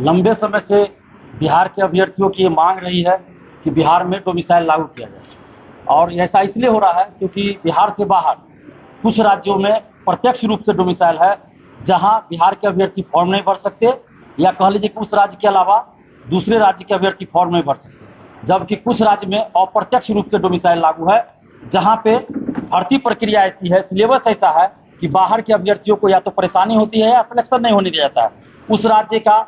लंबे समय से बिहार के अभ्यर्थियों की ये मांग रही है कि बिहार में डोमिसाइल लागू किया जाए, और ऐसा इसलिए हो रहा है क्योंकि बिहार से बाहर कुछ राज्यों में प्रत्यक्ष रूप से डोमिसाइल है, जहां बिहार के अभ्यर्थी फॉर्म नहीं भर सकते, या कह लीजिए कि उस राज्य के अलावा दूसरे राज्य के अभ्यर्थी फॉर्म नहीं भर सकते। जबकि कुछ राज्य में अप्रत्यक्ष रूप से डोमिसाइल लागू है, जहां पे भर्ती प्रक्रिया ऐसी है, सिलेबस ऐसा है कि बाहर के अभ्यर्थियों को या तो परेशानी होती है या सिलेक्शन नहीं होने दिया जाता है। उस राज्य का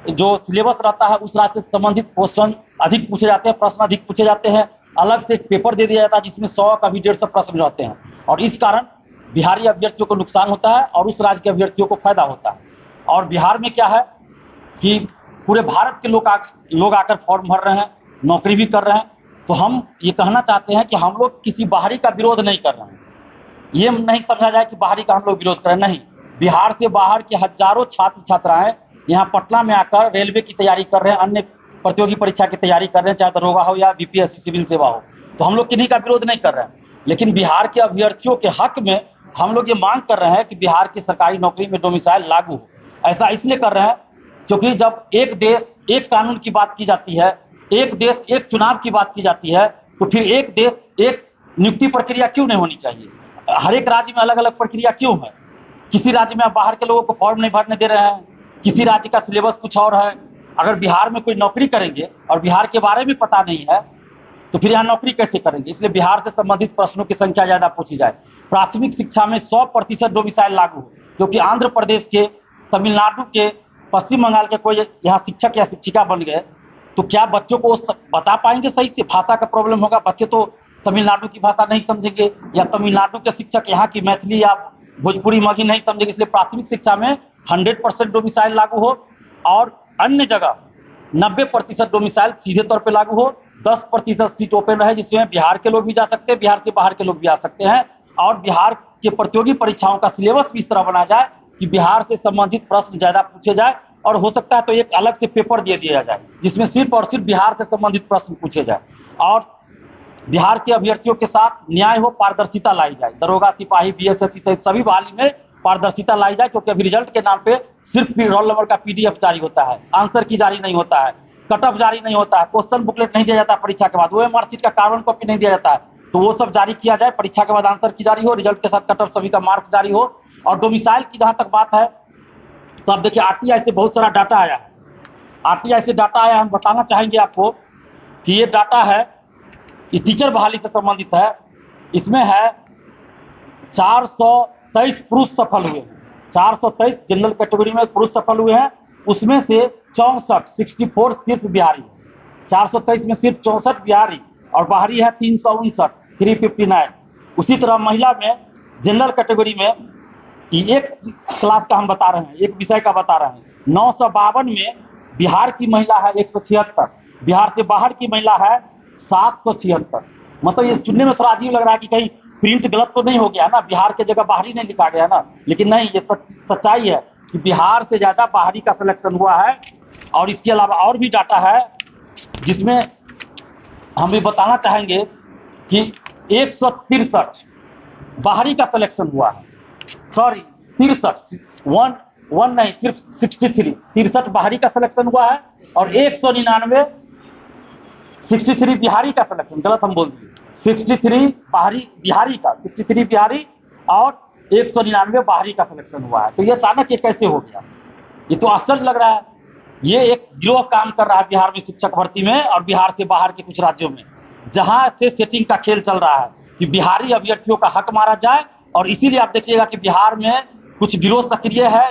जो सिलेबस रहता है, उस राज्य से संबंधित क्वेश्चन अधिक पूछे जाते हैं, प्रश्न अधिक पूछे जाते हैं। अलग से एक पेपर दे दिया जाता है जिसमें 100 का भी 150 प्रश्न रहते हैं, और इस कारण बिहारी अभ्यर्थियों को नुकसान होता है और उस राज्य के अभ्यर्थियों को फायदा होता है। और बिहार में क्या है कि पूरे भारत के लोग आकर फॉर्म भर रहे हैं, नौकरी भी कर रहे हैं। तो हम ये कहना चाहते हैं कि हम लोग किसी बाहरी का विरोध नहीं कर रहे हैं। ये नहीं समझा जाए कि बाहरी का हम लोग विरोध कर रहे हैं, नहीं। बिहार से बाहर के हजारों छात्र छात्राएं यहाँ पटना में आकर रेलवे की तैयारी कर रहे हैं, अन्य प्रतियोगी परीक्षा की तैयारी कर रहे हैं, चाहे दरोगा हो या बीपीएससी सिविल सेवा हो। तो हम लोग किन्हीं का विरोध नहीं कर रहे हैं, लेकिन बिहार के अभ्यर्थियों के हक में हम लोग ये मांग कर रहे हैं कि बिहार की सरकारी नौकरी में डोमिसाइल लागू हो। ऐसा इसलिए कर रहे हैं क्योंकि जब एक देश एक कानून की बात की जाती है, एक देश एक चुनाव की बात की जाती है, तो फिर एक देश एक नियुक्ति प्रक्रिया क्यों नहीं होनी चाहिए? हर एक राज्य में अलग अलग प्रक्रिया क्यों है? किसी राज्य में आप बाहर के लोगों को फॉर्म नहीं भरने दे रहे हैं, किसी राज्य का सिलेबस कुछ और है। अगर बिहार में कोई नौकरी करेंगे और बिहार के बारे में पता नहीं है, तो फिर यहाँ नौकरी कैसे करेंगे? इसलिए बिहार से संबंधित प्रश्नों की संख्या ज्यादा पूछी जाए। प्राथमिक शिक्षा में 100% डोमिसाइल लागू हो, क्योंकि आंध्र प्रदेश के, तमिलनाडु के, पश्चिम बंगाल के कोई यहाँ शिक्षक या शिक्षिका बन गए तो क्या बच्चों को बता पाएंगे सही से? भाषा का प्रॉब्लम होगा, बच्चे तो तमिलनाडु की भाषा नहीं समझेंगे, या तमिलनाडु के शिक्षक यहाँ की मैथिली या भोजपुरी मगही नहीं समझेंगे। इसलिए प्राथमिक शिक्षा में 100% डोमिसाइल लागू हो, और अन्य जगह 90% डोमिसाइल सीधे तौर पे लागू हो। 10% सीट ओपन रहे जिसमें बिहार के लोग भी जा सकते हैं, बिहार से बाहर के लोग भी आ सकते हैं, और बिहार के प्रतियोगी परीक्षाओं का सिलेबस भी इस तरह बना जाए कि बिहार से संबंधित प्रश्न ज्यादा पूछे जाए, और हो सकता है तो एक अलग से पेपर दे दिया जाए जिसमें सिर्फ और सिर्फ बिहार से संबंधित प्रश्न पूछे जाए, और बिहार के अभ्यर्थियों के साथ न्याय हो, पारदर्शिता लाई जाए। दरोगा, सिपाही, बीएसएससी सहित सभी बहाली में पारदर्शिता लाई जाए, क्योंकि अभी रिजल्ट के नाम पे सिर्फ रोल नंबर का पीडीएफ जारी होता है, आंसर की जारी नहीं होता है, कट ऑफ जारी नहीं होता है, क्वेश्चन बुकलेट नहीं दिया जाता परीक्षा के बाद, ओएमआर शीट का कार्बन कॉपी नहीं दिया जाता है। तो वो सब जारी किया जाए, परीक्षा के बाद आंसर की जारी हो, रिजल्ट के साथ कट ऑफ सभी का मार्क्स जारी हो। और डोमिसाइल की जहां तक बात है, तो आप देखिए आरटीआई से बहुत सारा डाटा आया है। आरटीआई से डाटा आया, हम बताना चाहेंगे आपको कि ये डाटा है, ये टीचर बहाली से संबंधित है। इसमें है 423 पुरुष सफल हुए हैं, 423 जनरल कैटेगरी में पुरुष सफल हुए हैं, उसमें से 64 सिर्फ बिहारी है। 423 में सिर्फ 64 बिहारी, और बाहरी है 359, 359। उसी तरह महिला में जनरल कैटेगरी में एक क्लास का हम बता रहे हैं, एक विषय का बता रहे हैं, 952 में बिहार की महिला है 176, बिहार से बाहर की महिला है 776। मतलब ये सुनने में थोड़ा अजीब लग रहा है कि कहीं प्रिंट गलत तो नहीं हो गया ना, बिहार के जगह बाहरी नहीं लिखा गया ना, लेकिन नहीं, ये सच्चाई है कि बिहार से ज्यादा बाहरी का सिलेक्शन हुआ है। और इसके अलावा और भी डाटा है जिसमें हम ये बताना चाहेंगे कि 163 बाहरी का सिलेक्शन हुआ है, सॉरी 63, वन नहीं, सिर्फ 63 बाहरी का सिलेक्शन हुआ है, और 199 63 बिहारी का सिलेक्शन, गलत हम बोल दिए, 63 बाहरी बिहारी का, 63 बिहारी और 199 बाहरी का सिलेक्शन हुआ है। तो ये अचानक ये कैसे हो गया? ये तो आश्चर्य लग रहा है। ये एक गिरोह काम कर रहा है बिहार में शिक्षक भर्ती में, और बिहार से बाहर के कुछ राज्यों में, जहां से सेटिंग का खेल चल रहा है कि बिहारी अभ्यर्थियों का हक मारा जाए। और इसीलिए आप देखिएगा कि बिहार में कुछ गिरोह सक्रिय है,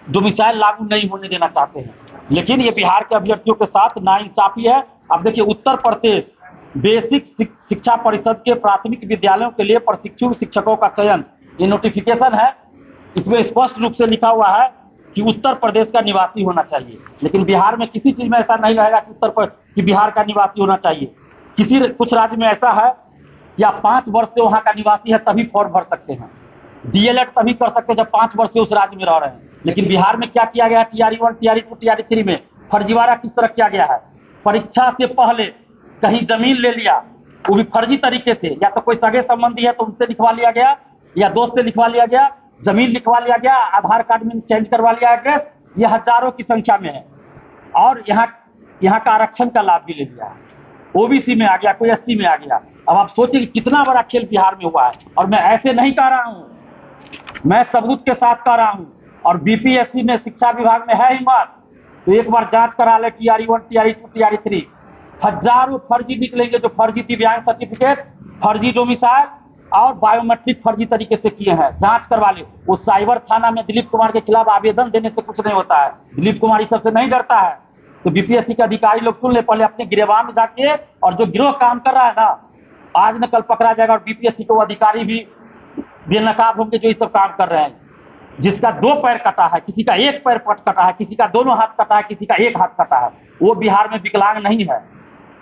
डोमिसाइल लागू नहीं होने देना चाहते हैं, लेकिन ये बिहार के अभ्यर्थियों के साथ नाइंसाफी है। अब देखिए, उत्तर प्रदेश बेसिक शिक्षा परिषद के प्राथमिक विद्यालयों के लिए प्रशिक्षु शिक्षकों का चयन, ये नोटिफिकेशन है, इसमें स्पष्ट रूप से लिखा हुआ है कि उत्तर प्रदेश का निवासी होना चाहिए, लेकिन बिहार में किसी चीज में ऐसा नहीं रहेगा कि बिहार का निवासी होना चाहिए। कुछ राज्य में ऐसा है कि आप 5 वर्ष से वहां का निवासी है तभी फॉर्म भर सकते हैं, डीएलएड तभी कर सकते हैं जब 5 वर्ष से उस राज्य में रह रहे हैं। लेकिन बिहार में क्या किया गया है, टीआरई 1, टीआरई 2, टीआरई 3 में फर्जीवाड़ा किस तरह किया गया है? परीक्षा से पहले कहीं जमीन ले लिया, वो भी फर्जी तरीके से, या तो कोई सगे संबंधी है तो उनसे लिखवा लिया गया, या दोस्त से लिखवा लिया गया, जमीन लिखवा लिया गया, आधार कार्ड में चेंज करवा लिया एड्रेस, ये हजारों की संख्या में है। और यहाँ का आरक्षण का लाभ भी ले लिया है, ओबीसी में आ गया, कोई एससी में आ गया। अब आप सोचिए कि कितना बड़ा खेल बिहार में हुआ है। और मैं ऐसे नहीं कह रहा हूँ, मैं सबूत के साथ कह रहा हूँ। और बीपीएससी में, शिक्षा विभाग में है हिम्मत तो एक बार जांच करा ले, TRE 1, TRE 2, TRE 3, हजारों फर्जी निकलेंगे जो फर्जी दिव्यांग सर्टिफिकेट, फर्जी डोमिसाइल और बायोमेट्रिक फर्जी तरीके से किए हैं। जांच करवा ले। वो साइबर थाना में दिलीप कुमार के खिलाफ आवेदन देने से कुछ नहीं होता है। दिलीप कुमार इस सबसे नहीं डरता है। तो बीपीएससी के अधिकारी लोग सुन ले, पहले अपने गिरबान में जाके, और जो गिरोह काम कर रहा है ना, आज न कल पकड़ा जाएगा। और बीपीएससी के वो अधिकारी भी बेनकाब होंगे जो ये सब काम कर रहे हैं। जिसका 2 पैर कटा है, किसी का 1 पैर पट कटा है, किसी का दोनों हाथ कटा है, किसी का 1 हाथ कटा है, वो बिहार में विकलांग नहीं है,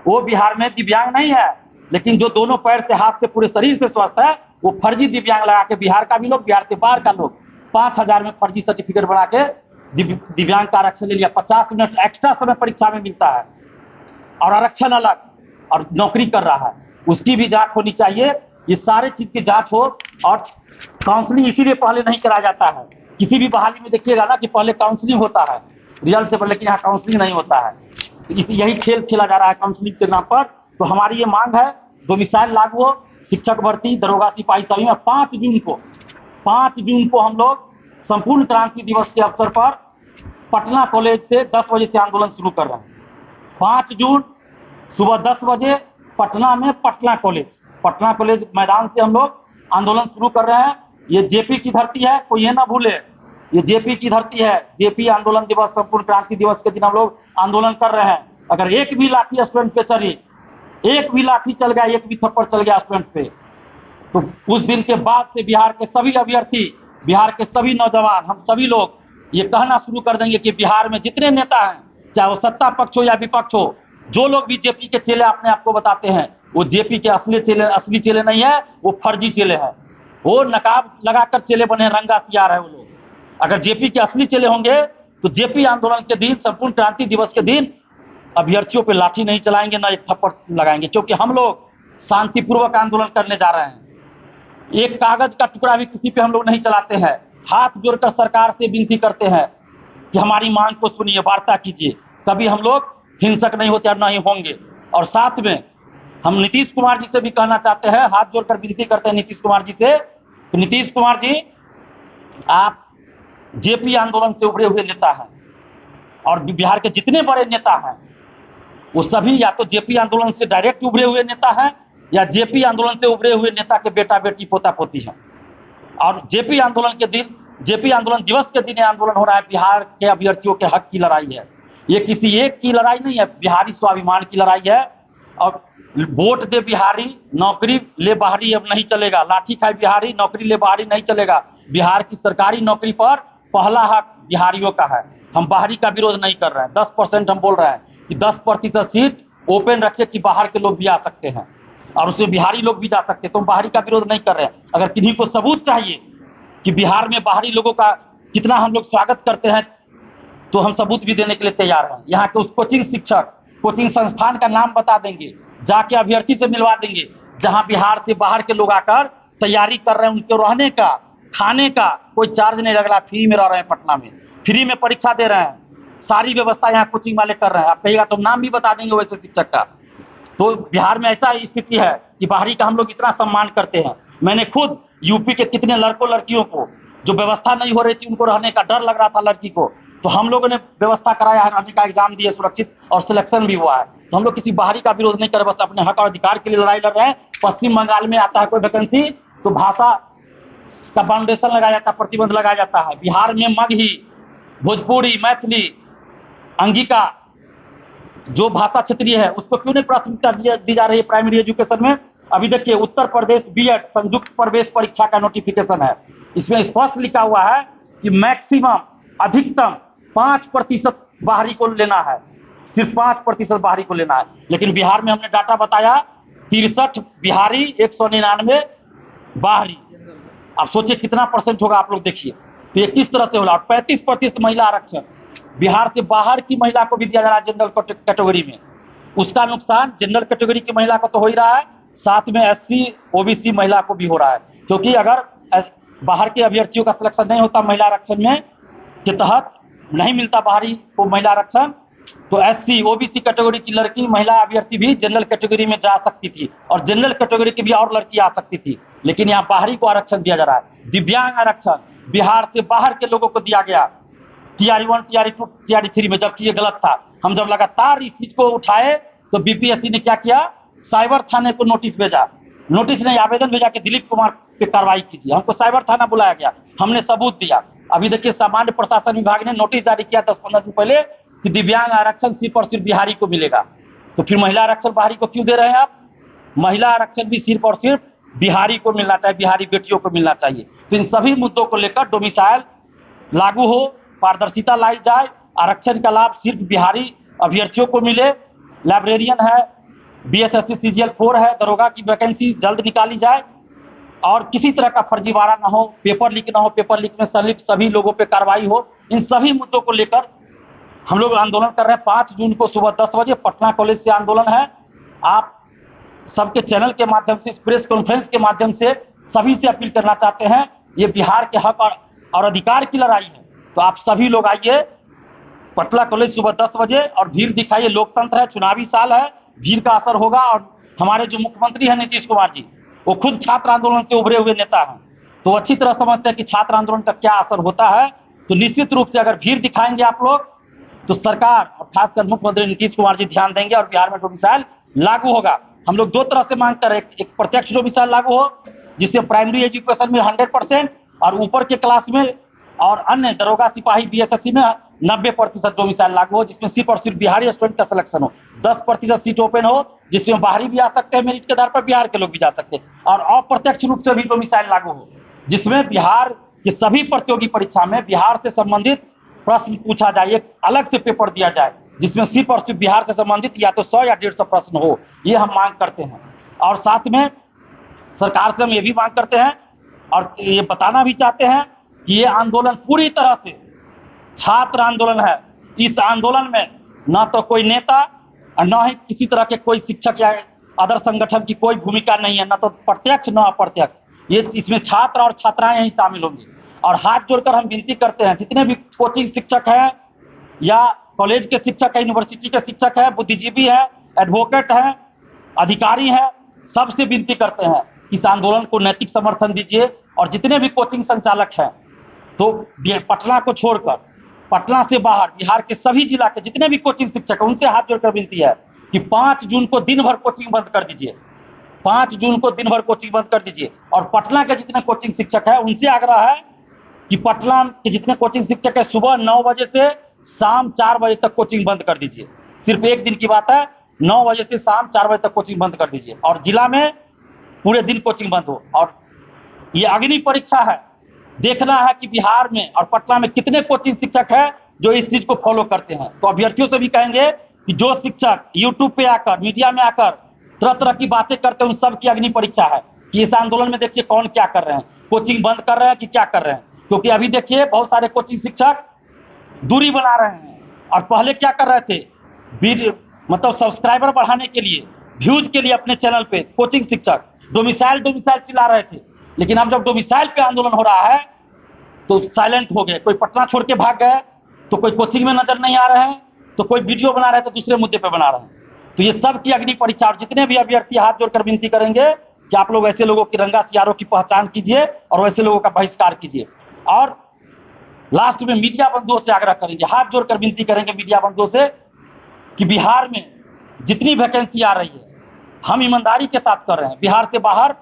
वो बिहार में दिव्यांग नहीं है। लेकिन जो दोनों पैर से, हाथ से, पूरे शरीर से स्वस्थ है, वो फर्जी दिव्यांग लगा के, बिहार का भी लोग, बिहार से बाहर का लोग 5000 में फर्जी सर्टिफिकेट बना के दिव्यांग का आरक्षण ले लिया। 50 मिनट एक्स्ट्रा समय परीक्षा में मिलता है और आरक्षण अलग, और नौकरी कर रहा है। उसकी भी जांच होनी चाहिए। ये सारे चीज की जांच हो। और काउंसलिंग इसीलिए पहले नहीं कराया जाता है। किसी भी बहाली में देखिएगा ना कि पहले काउंसलिंग होता है रिजल्ट से पहले, लेकिन यहाँ काउंसलिंग नहीं होता है। तो यही खेल खेला जा रहा है काउंसलिंग के नाम पर। तो हमारी ये मांग है, डोमिसाइल लागू हो, शिक्षक भर्ती, दरोगा, सिपाही सभी में 5 जून को हम लोग संपूर्ण क्रांति दिवस के अवसर पर पटना कॉलेज से 10 बजे से आंदोलन शुरू कर रहे हैं। 5 जून सुबह 10 बजे पटना में पटना कॉलेज मैदान से हम लोग आंदोलन शुरू कर रहे हैं। ये जेपी की धरती है, कोई ये ना भूले, ये जेपी की धरती है। जेपी आंदोलन दिवस, संपूर्ण क्रांति दिवस के दिन हम लोग आंदोलन कर रहे हैं। अगर एक भी लाठी स्टूडेंट पे चली, एक भी लाठी चल गया, एक भी थप्पड़ चल गया स्टूडेंट पे, तो उस दिन के बाद से बिहार के सभी अभ्यर्थी, बिहार के सभी नौजवान, हम सभी लोग ये कहना शुरू कर देंगे कि बिहार में जितने नेता हैं, चाहे वो सत्ता पक्ष हो या विपक्ष हो, जो लोग भी जेपी के चेले अपने आप को बताते हैं, वो जेपी के असली चेले नहीं है, वो फर्जी चेले हैं। वो नकाब लगाकर चेले बने, रंगा सियार है वो लोग। अगर जेपी के असली चेले होंगे तो जेपी आंदोलन के दिन, संपूर्ण क्रांति दिवस के दिन अभ्यर्थियों पे लाठी नहीं चलाएंगे, ना एक थप्पड़ लगाएंगे, क्योंकि हम लोग शांतिपूर्वक आंदोलन करने जा रहे हैं। एक कागज का टुकड़ा भी किसी पे हम लोग नहीं चलाते हैं। हाथ जोड़कर सरकार से विनती करते हैं कि हमारी मांग को सुनिए, वार्ता कीजिए। कभी हम लोग हिंसक नहीं होते और ना ही होंगे। और साथ में हम नीतीश कुमार जी से भी कहना चाहते हैं, हाथ जोड़कर विनती करते हैं नीतीश कुमार जी से, तो नीतीश कुमार जी, आप जेपी आंदोलन से उभरे हुए नेता हैं, और बिहार के जितने बड़े नेता हैं वो सभी या तो जेपी आंदोलन से डायरेक्ट उभरे हुए नेता हैं, या जेपी आंदोलन से उभरे हुए नेता के बेटा बेटी, पोता पोती हैं। और जेपी आंदोलन के दिन, जेपी आंदोलन दिवस के दिन आंदोलन हो रहा है। बिहार के अभ्यर्थियों के हक की लड़ाई है। ये किसी एक की लड़ाई नहीं है, बिहारी स्वाभिमान की लड़ाई है। और वोट दे बिहारी, नौकरी ले बाहरी अब नहीं चलेगा। लाठी खाए बिहारी, नौकरी ले बाहरी नहीं चलेगा। बिहार की सरकारी नौकरी पर पहला हक बिहारियों का है। हम बाहरी का विरोध नहीं कर रहे हैं। 10% हम बोल रहे हैं कि 10% सीट ओपन रखे कि बाहर के लोग भी आ सकते हैं और उसमें बिहारी लोग भी जा सकते हैं। तो हम बाहरी का विरोध नहीं कर रहे हैं। अगर किन्हीं को सबूत चाहिए कि बिहार में बाहरी लोगों का कितना हम लोग स्वागत करते हैं, तो हम सबूत भी देने के लिए तैयार हैं। यहाँ के उस कोचिंग शिक्षक, कोचिंग संस्थान का नाम बता देंगे, जाके अभ्यर्थी से मिलवा देंगे, जहाँ बिहार से बाहर के लोग आकर तैयारी कर रहे हैं। उनके रहने का, खाने का कोई चार्ज नहीं लग रहा, फ्री में रह रहे हैं, पटना में फ्री में परीक्षा दे रहे हैं। सारी व्यवस्था यहाँ कोचिंग वाले कर रहे हैं। आप कहिएगा तो नाम भी बता देंगे वैसे शिक्षक का। तो बिहार में ऐसा स्थिति है कि बाहरी का हम लोग इतना सम्मान करते हैं। मैंने खुद यूपी के कितने लड़कों लड़कियों को, जो व्यवस्था नहीं हो रही थी, उनको रहने का डर लग रहा था लड़की को, तो हम लोगों ने व्यवस्था कराया है, रहने का एग्जाम दिए सुरक्षित, और सिलेक्शन भी हुआ है। तो हम लोग किसी बाहरी का विरोध नहीं कर रहे, बस अपने हक और अधिकार के लिए लड़ाई लड़ रहे हैं। पश्चिम बंगाल में आता है कोई वैकेंसी तो भाषा का फाउंडेशन लगाया जाता है, प्रतिबंध लगाया जाता है। बिहार में मगही, भोजपुरी, मैथिली, अंगिका जो भाषा क्षेत्रीय है, उसको क्यों नहीं प्राथमिकता दी जा रही है प्राइमरी एजुकेशन में? अभी देखिए, उत्तर प्रदेश बीएड संयुक्त प्रवेश परीक्षा का नोटिफिकेशन है। इसमें स्पष्ट लिखा हुआ है कि मैक्सिमम, अधिकतम 5% बाहरी को लेना है, सिर्फ 5% बाहरी को लेना है। लेकिन बिहार में हमने डाटा बताया 63 बिहारी, 199 बाहरी। आप सोचिए कितना परसेंट होगा, आप लोग देखिए। तो ये किस तरह से होगा। 35% महिला आरक्षण बिहार से बाहर की महिला को भी दिया जा रहा है जनरल कैटेगरी में। उसका नुकसान जनरल कैटेगरी की महिला को तो हो ही रहा है, साथ में एससी ओबीसी महिला को भी हो रहा है। क्योंकि अगर बाहर के अभ्यर्थियों का सिलेक्शन नहीं होता महिला आरक्षण में के तहत, नहीं मिलता बाहरी को महिला आरक्षण, तो एससी ओबीसी कैटेगरी की लड़की महिला अभ्यर्थी भी जनरल कैटेगरी में जा सकती थी और जनरल कैटेगरी की भी और लड़की आ सकती थी। लेकिन यहाँ बाहरी को आरक्षण दिया जा रहा है। दिव्यांग आरक्षण बिहार से बाहर के लोगों को दिया गया टीआरई 1, टीआरई 2, टीआरई 3 में, जबकि ये गलत था। हम जब लगातार इस चीज को उठाए तो बीपीएससी ने क्या किया, साइबर थाने को नोटिस भेजा, नोटिस नहीं आवेदन भेजा कि दिलीप कुमार पे कार्रवाई कीजिए। हमको साइबर थाना बुलाया गया, हमने सबूत दिया। अभी देखिए सामान्य प्रशासन विभाग ने नोटिस जारी किया 10-15 दिन पहले कि दिव्यांग आरक्षण सिर्फ और सिर्फ बिहारी को मिलेगा। तो फिर महिला आरक्षण बाहरी को क्यों दे रहे हैं आप? महिला आरक्षण भी सिर्फ और सिर्फ बिहारी को मिलना चाहिए, बिहारी बेटियों को मिलना चाहिए। तो इन सभी मुद्दों को लेकर डोमिसाइल लागू हो, पारदर्शिता लाई जाए, आरक्षण का लाभ सिर्फ बिहारी अभ्यर्थियों को मिले। लाइब्रेरियन है, बीएसएससी सीजीएल 4 है, दरोगा की वैकेंसी जल्द निकाली जाए और किसी तरह का फर्जीवाड़ा ना हो, पेपर लीक ना हो, पेपर लीक में संलिप्त सभी लोगों पे कार्रवाई हो। इन सभी मुद्दों को लेकर हम लोग आंदोलन कर रहे हैं। 5 जून को सुबह 10 बजे पटना कॉलेज से आंदोलन है। आप सबके चैनल के माध्यम से, इस प्रेस कॉन्फ्रेंस के माध्यम से सभी से अपील करना चाहते हैं, ये बिहार के हक और अधिकार की लड़ाई है। तो आप सभी लोग आइए पटना कॉलेज सुबह 10 बजे और भीड़ दिखाइए। लोकतंत्र है, चुनावी साल है, भीड़ का असर होगा। और हमारे जो मुख्यमंत्री हैं नीतीश कुमार जी, वो खुद छात्र आंदोलन से उभरे हुए नेता हैं, तो अच्छी तरह समझते हैं कि छात्र आंदोलन का क्या असर होता है। तो निश्चित रूप से अगर भीड़ दिखाएंगे आप लोग तो सरकार और खासकर मुख्यमंत्री नीतीश कुमार जी ध्यान देंगे और बिहार में डोमिसाइल लागू होगा। हम लोग 2 तरह से मांग कर, एक प्रत्यक्ष डोमिसाइल लागू हो जिससे प्राइमरी एजुकेशन में 100% और ऊपर के क्लास में और अन्य दरोगा सिपाही बीएसएससी में 90% डोमिसाइल लागू हो, जिसमें सिर्फ और सिर्फ बिहारी स्टूडेंट का सिलेक्शन हो। 10% सीट ओपन हो जिसमें बाहरी भी आ सकते हैं, मेरिट के आधार पर बिहार के लोग भी जा सकते हैं। और अप्रत्यक्ष रूप से भी डोमिसाइल लागू हो जिसमें बिहार की सभी प्रतियोगी परीक्षा में बिहार से संबंधित प्रश्न पूछा जाए, एक अलग से पेपर दिया जाए जिसमें सिर्फ और सिर्फ बिहार से संबंधित या तो 100 या 150 प्रश्न हो। ये हम मांग करते हैं। और साथ में सरकार से हम ये भी मांग करते हैं और ये बताना भी चाहते हैं कि ये आंदोलन पूरी तरह से छात्र आंदोलन है। इस आंदोलन में न तो कोई नेता और न ही किसी तरह के कोई शिक्षक या अदर संगठन की कोई भूमिका नहीं है, न तो प्रत्यक्ष न अप्रत्यक्ष। ये इसमें छात्र और छात्राएं ही शामिल होंगी। और हाथ जोड़कर हम विनती करते हैं, जितने भी कोचिंग शिक्षक हैं या कॉलेज के शिक्षक हैं, यूनिवर्सिटी के शिक्षक हैं, बुद्धिजीवी हैं, एडवोकेट हैं, अधिकारी हैं, सबसे विनती करते हैं कि इस आंदोलन को नैतिक समर्थन दीजिए। और जितने भी कोचिंग संचालक हैं तो पटना को छोड़कर पटना से बाहर बिहार के सभी जिला के जितने भी कोचिंग शिक्षक हैं उनसे हाथ जोड़कर विनती है कि 5 जून को दिन भर कोचिंग बंद कर दीजिए। 5 जून को दिन भर कोचिंग बंद कर दीजिए। और पटना के जितने कोचिंग शिक्षक हैं उनसे आग्रह है कि पटना के जितने कोचिंग शिक्षक है सुबह 9 बजे से शाम 4 बजे तक कोचिंग बंद कर दीजिए। सिर्फ एक दिन की बात है, 9 बजे से शाम 4 बजे तक कोचिंग बंद कर दीजिए और जिला में पूरे दिन कोचिंग बंद हो। और ये अग्नि परीक्षा है, देखना है कि बिहार में और पटना में कितने कोचिंग शिक्षक हैं जो इस चीज को फॉलो करते हैं। तो अभ्यर्थियों से भी कहेंगे कि जो शिक्षक यूट्यूब पे आकर, मीडिया में आकर तरह तरह की बातें करते हैं, उन सब की अग्नि परीक्षा है कि इस आंदोलन में देखिए कौन क्या कर रहे हैं, कोचिंग बंद कर रहे हैं कि क्या कर रहे हैं। क्योंकि अभी देखिए बहुत सारे कोचिंग शिक्षक दूरी बना रहे हैं और पहले क्या कर रहे थे, मतलब सब्सक्राइबर बढ़ाने के लिए, व्यूज के लिए अपने चैनल पे कोचिंग शिक्षक डोमिसाइल चिल्ला रहे थे। लेकिन अब जब डोमिसाइल पे आंदोलन हो रहा है तो साइलेंट हो गए। कोई पटना छोड़ के भाग गए, तो कोई कोचिंग में नजर नहीं आ रहे हैं, तो कोई वीडियो बना रहे हैं, तो दूसरे मुद्दे पे बना रहे हैं। तो ये सब की अग्नि परीक्षा। और जितने भी अभ्यर्थी हाथ जोड़कर विनती करेंगे कि आप लोग ऐसे लोगों की रंगा सियारों की पहचान कीजिए और वैसे लोगों का बहिष्कार कीजिए। और लास्ट में मीडिया बंधुओं से आग्रह करेंगे, हाथ जोड़कर विनती करेंगे मीडिया बंधुओं से कि बिहार में जितनी वैकेंसी आ रही है हम ईमानदारी के साथ कर रहे हैं। बिहार से बाहर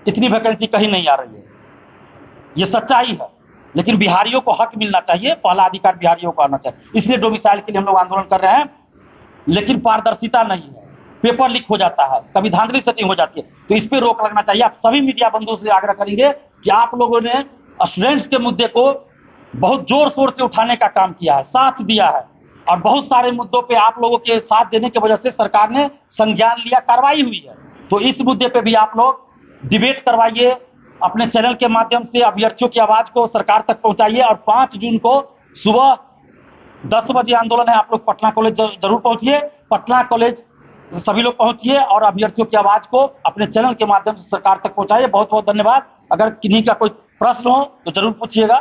इतनी वैकेंसी कहीं नहीं आ रही है, ये सच्चाई है। लेकिन बिहारियों को हक मिलना चाहिए, पहला अधिकार बिहारियों को आना चाहिए। इसलिए डोमिसाइल के लिए हम लोग आंदोलन कर रहे हैं। लेकिन पारदर्शिता नहीं है, पेपर लीक हो जाता है, कभी धांधली सेटिंग हो जाती है, तो इस पे रोक लगना चाहिए। आप सभी मीडिया बंधुओं से आग्रह करेंगे कि आप लोगों ने स्टूडेंट्स के मुद्दे को बहुत जोर शोर से उठाने का काम किया है, साथ दिया है। और बहुत सारे मुद्दों पे आप लोगों के साथ देने की वजह से सरकार ने संज्ञान लिया, कार्रवाई हुई है। तो इस मुद्दे पे भी आप लोग डिबेट करवाइए, अपने चैनल के माध्यम से अभ्यर्थियों की आवाज को सरकार तक पहुंचाइए। और 5 जून को सुबह 10 बजे आंदोलन है, आप लोग पटना कॉलेज जरूर पहुंचिए। पटना कॉलेज सभी लोग पहुंचिए और अभ्यर्थियों की आवाज को अपने चैनल के माध्यम से सरकार तक पहुंचाइए। बहुत बहुत धन्यवाद। अगर किन्हीं का कोई प्रश्न हो तो जरूर पूछिएगा।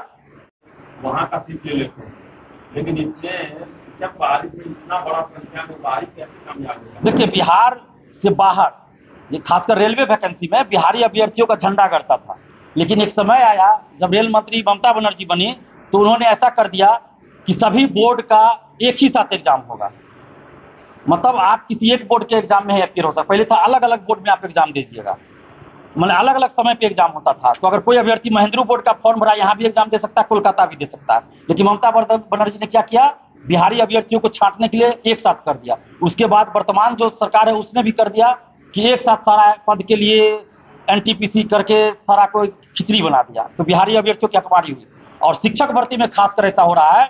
वहाँ का सीट ले लेते हैं, लेकिन इसमें जब बारिश में इतना बड़ा संख्या में बारिश कैसे कामयाब होगा? देखिए, बिहार से बाहर ये खासकर रेलवे वैकेंसी में बिहारी अभ्यर्थियों का झंडा गड़ता था, लेकिन एक समय आया जब रेल मंत्री ममता बनर्जी बनी तो उन्होंने ऐसा कर दिया कि सभी बोर्ड का एक ही साथ एग्जाम होगा। मतलब आप किसी एक बोर्ड के एग्जाम में अपियर हो सकता, पहले था अलग अलग बोर्ड में आप एग्जाम दीजिएगा, मतलब अलग अलग समय पे एग्जाम होता था। तो अगर कोई अभ्यर्थी महेंद्रू बोर्ड का फॉर्म भरा, यहाँ भी एग्जाम दे सकता है, कोलकाता भी दे सकता है। लेकिन ममता बनर्जी ने क्या किया, बिहारी अभ्यर्थियों को छांटने के लिए एक साथ कर दिया। उसके बाद वर्तमान जो सरकार है उसने भी कर दिया कि एक साथ सारा पद के लिए एनटीपीसी करके सारा कोई खिचड़ी बना दिया, तो बिहारी अभ्यर्थियों की अखबारी हुई। और शिक्षक भर्ती में खासकर ऐसा हो रहा है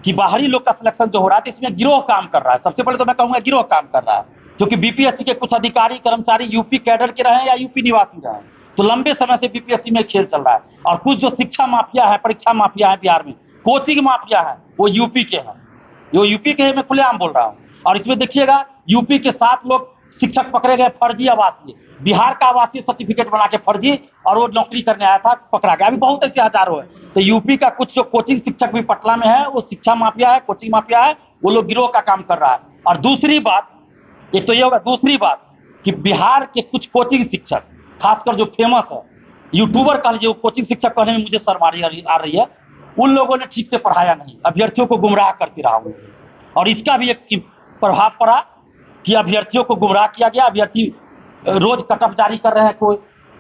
कि बाहरी लोग का सिलेक्शन जो हो रहा है तो इसमें गिरोह काम कर रहा है। सबसे पहले तो मैं कहूँगा गिरोह काम कर रहा है, क्योंकि बीपीएससी के कुछ अधिकारी कर्मचारी यूपी कैडर के रहे या यूपी निवासी रहे, तो लंबे समय से बीपीएससी में खेल चल रहा है। और कुछ जो शिक्षा माफिया है, परीक्षा माफिया है बिहार में, कोचिंग माफिया है, वो यूपी के हैं, वो यूपी के मैं खुलेआम बोल रहा हूँ। और इसमें देखिएगा यूपी के 7 लोग शिक्षक पकड़े गए फर्जी आवासीय, बिहार का आवासीय सर्टिफिकेट बना के फर्जी, और वो नौकरी करने आया था, पकड़ा गया। अभी बहुत ऐसे हजारों है। तो यूपी का कुछ जो कोचिंग शिक्षक भी पटना में है, वो शिक्षा माफिया है, कोचिंग माफिया है, वो लोग गिरोह का काम कर रहा है। और दूसरी बात, एक तो ये होगा, दूसरी बात कि बिहार के कुछ कोचिंग शिक्षक, खासकर जो फेमस है यूट्यूबर कह लीजिए, वो कोचिंग शिक्षक कहने में मुझे शर्म आ रही है, उन लोगों ने ठीक से पढ़ाया नहीं, अभ्यर्थियों को गुमराह करते रहा हूँ। और इसका भी एक प्रभाव पड़ा कि अभ्यर्थियों को गुमराह किया गया। अभ्यर्थी रोज कटअप जारी कर रहे हैं,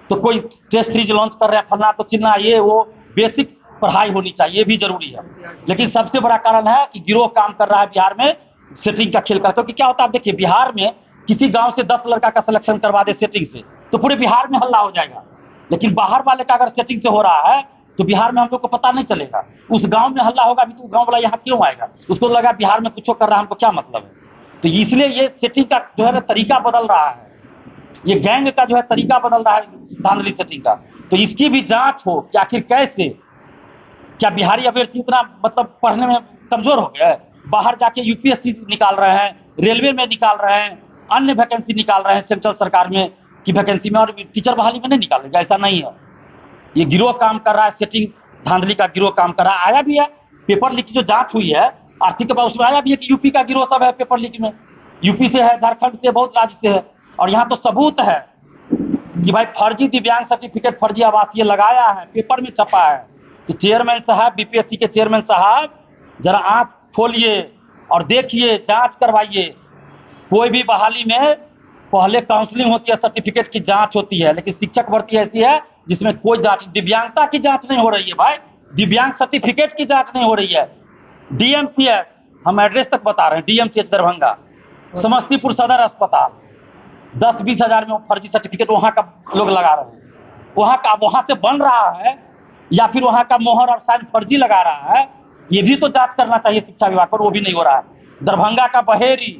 कोई टेस्ट सीरीज लॉन्च कर रहे हैं, फलना तो चिन्ना, ये वो बेसिक पढ़ाई होनी चाहिए, ये भी जरूरी है। लेकिन सबसे बड़ा कारण है कि गिरोह काम कर रहा है बिहार में, सेटिंग का खेल कर। क्योंकि क्या होता है, आप देखिए, बिहार में किसी गांव से 10 लड़का का सिलेक्शन करवा दे सेटिंग से, तो पूरे बिहार में हल्ला हो जाएगा। लेकिन बाहर वाले का अगर सेटिंग से हो रहा है तो बिहार में हम लोग को पता नहीं चलेगा। उस गांव में हल्ला होगा भी तो गांव वाला यहाँ क्यों आएगा, उसको लगा बिहार में कुछ कर रहा है, हमको क्या मतलब है। तो इसलिए ये सेटिंग का जो है तरीका बदल रहा है, ये गैंग का जो है तरीका बदल रहा है धांधली सेटिंग का। तो इसकी भी जांच हो कि आखिर कैसे, क्या बिहारी अभ्यर्थी इतना मतलब पढ़ने में कमजोर हो गया है, बाहर जाके यूपीएससी निकाल रहे हैं, रेलवे में निकाल रहे हैं, अन्य वैकेंसी निकाल रहे हैं सेंट्रल सरकार में की वैकेंसी में, और टीचर बहाली में नहीं निकालेगा, ऐसा नहीं है। ये गिरोह काम कर रहा है, सेटिंग धांधली का गिरोह काम कर रहा है। आया भी है पेपर लीक की जो जांच हुई है आर्थिक के बाद, उसमें आया भी है कि यूपी का गिरोह सब है पेपर लीक में, यूपी से है, झारखंड से, बहुत राज्य से है। और यहाँ तो सबूत है कि भाई फर्जी दिव्यांग सर्टिफिकेट, फर्जी आवासीय लगाया है, पेपर में छपा है। तो चेयरमैन साहब, बीपीएससी के चेयरमैन साहब, जरा आंख खोलिए और देखिए, जांच करवाइए। कोई भी बहाली में पहले काउंसलिंग होती है, सर्टिफिकेट की जांच होती है, लेकिन शिक्षक भर्ती ऐसी है जिसमें कोई जांच, दिव्यांगता की जांच नहीं हो रही है भाई, दिव्यांग सर्टिफिकेट की जांच नहीं हो रही है। डीएमसीएच, हम एड्रेस तक बता रहे हैं, डीएमसीएच दरभंगा, समस्तीपुर सदर अस्पताल, 10-20 हजार में फर्जी सर्टिफिकेट वहां का लोग लगा रहे हैं, वहां से बन रहा है या फिर वहां का मोहर और साइन फर्जी लगा रहा है, ये भी तो जांच करना चाहिए शिक्षा विभाग पर, वो भी नहीं हो रहा है। दरभंगा का बहेरी,